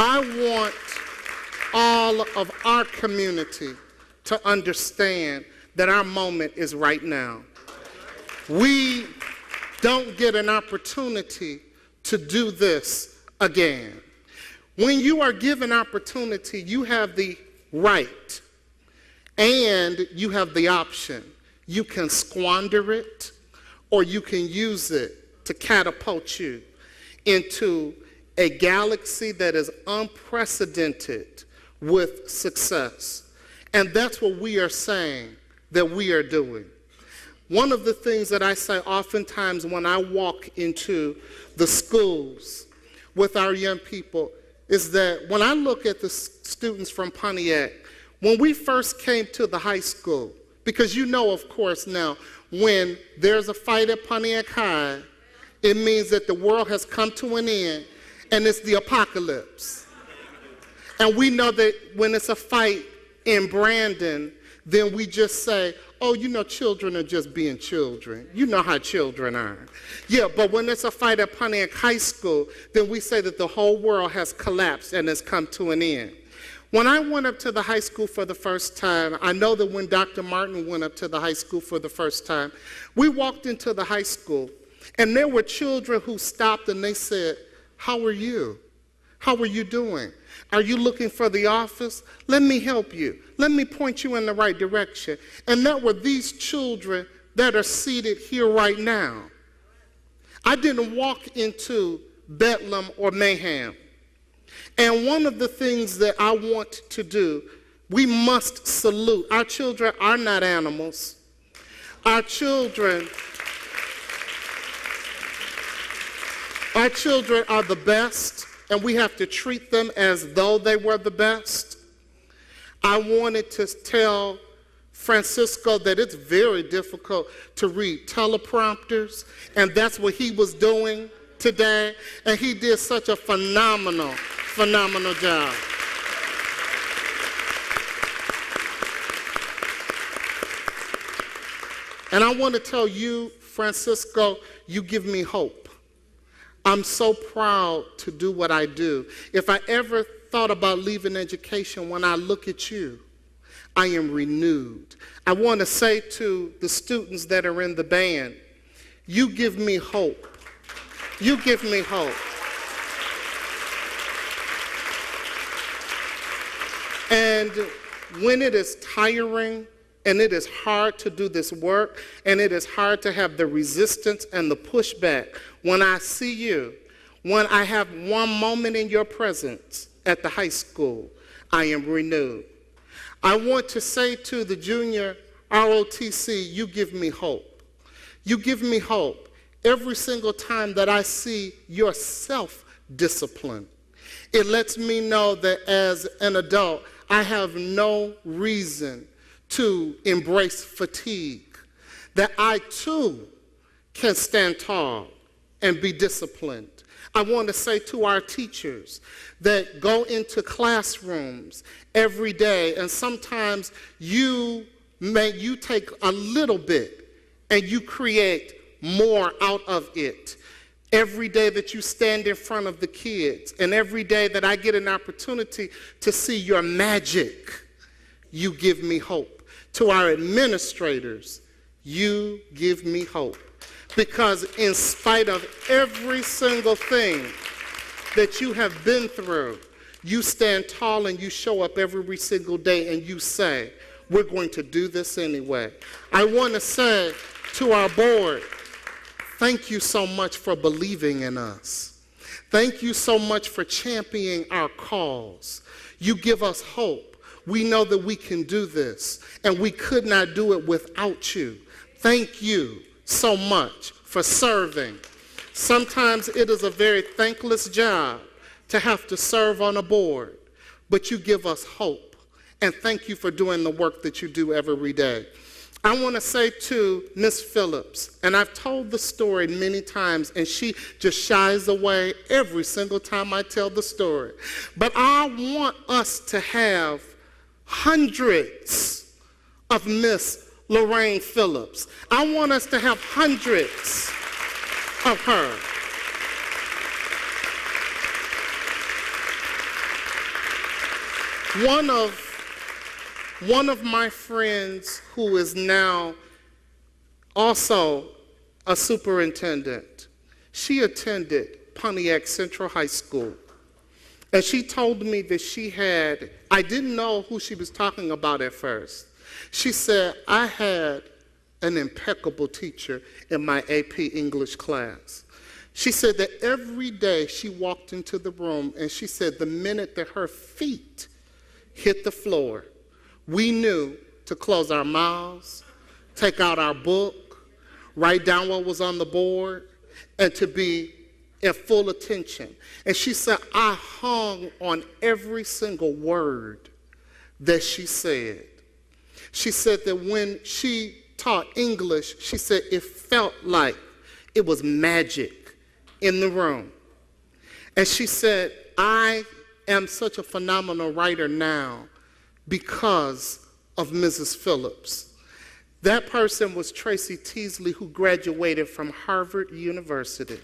I want all of our community to understand that our moment is right now. We don't get an opportunity to do this again. When you are given opportunity, you have the right and you have the option. You can squander it or you can use it to catapult you into a galaxy that is unprecedented with success. And that's what we are saying that we are doing. One of the things that I say oftentimes when I walk into the schools with our young people is that when I look at the students from Pontiac, when we first came to the high school, because you know, of course, now, when there's a fight at Pontiac High, it means that the world has come to an end and it's the apocalypse. And we know that when it's a fight in Brandon, then we just say, oh, you know, children are just being children. You know how children are. Yeah, but when it's a fight at Pontiac High School, then we say that the whole world has collapsed and has come to an end. When I went up to the high school for the first time, I know that when Dr. Martin went up to the high school for the first time, we walked into the high school, and there were children who stopped and they said, how are you? How are you doing? Are you looking for the office? Let me help you. Let me point you in the right direction. And that were these children that are seated here right now. I didn't walk into Bedlam or mayhem. And one of the things that I want to do, we must salute. Our children are not animals. Our children are the best, and we have to treat them as though they were the best. I wanted to tell Francisco that it's very difficult to read teleprompters, and that's what he was doing today, and he did such a phenomenal job. And I want to tell you, Francisco, you give me hope. I'm so proud to do what I do. If I ever thought about leaving education, when I look at you, I am renewed. I want to say to the students that are in the band, you give me hope. You give me hope. And when it is tiring and it is hard to do this work and it is hard to have the resistance and the pushback, when I see you, when I have one moment in your presence at the high school, I am renewed. I want to say to the junior ROTC, you give me hope. You give me hope every single time that I see your self-discipline. It lets me know that as an adult, I have no reason to embrace fatigue, that I too can stand tall and be disciplined. I want to say to our teachers that go into classrooms every day, and sometimes you take a little bit and you create more out of it. Every day that you stand in front of the kids, and every day that I get an opportunity to see your magic, you give me hope. To our administrators, you give me hope. Because in spite of every single thing that you have been through, you stand tall and you show up every single day and you say, we're going to do this anyway. I want to say to our board, thank you so much for believing in us. Thank you so much for championing our cause. You give us hope. We know that we can do this, and we could not do it without you. Thank you so much for serving. Sometimes it is a very thankless job to have to serve on a board, but you give us hope, and thank you for doing the work that you do every day. I want to say to Miss Phillips, and I've told the story many times, and she just shies away every single time I tell the story, but I want us to have hundreds of Miss Lorraine Phillips. I want us to have hundreds of her. One of my friends who is now also a superintendent, she attended Pontiac Central High School. And she told me that I didn't know who she was talking about at first. She said, I had an impeccable teacher in my AP English class. She said that every day she walked into the room, and she said the minute that her feet hit the floor, we knew to close our mouths, take out our book, write down what was on the board, and to be at full attention. And she said, I hung on every single word that she said. She said that when she taught English, she said it felt like it was magic in the room. And she said, I am such a phenomenal writer now because of Mrs. Phillips. That person was Tracy Teasley, who graduated from Harvard University.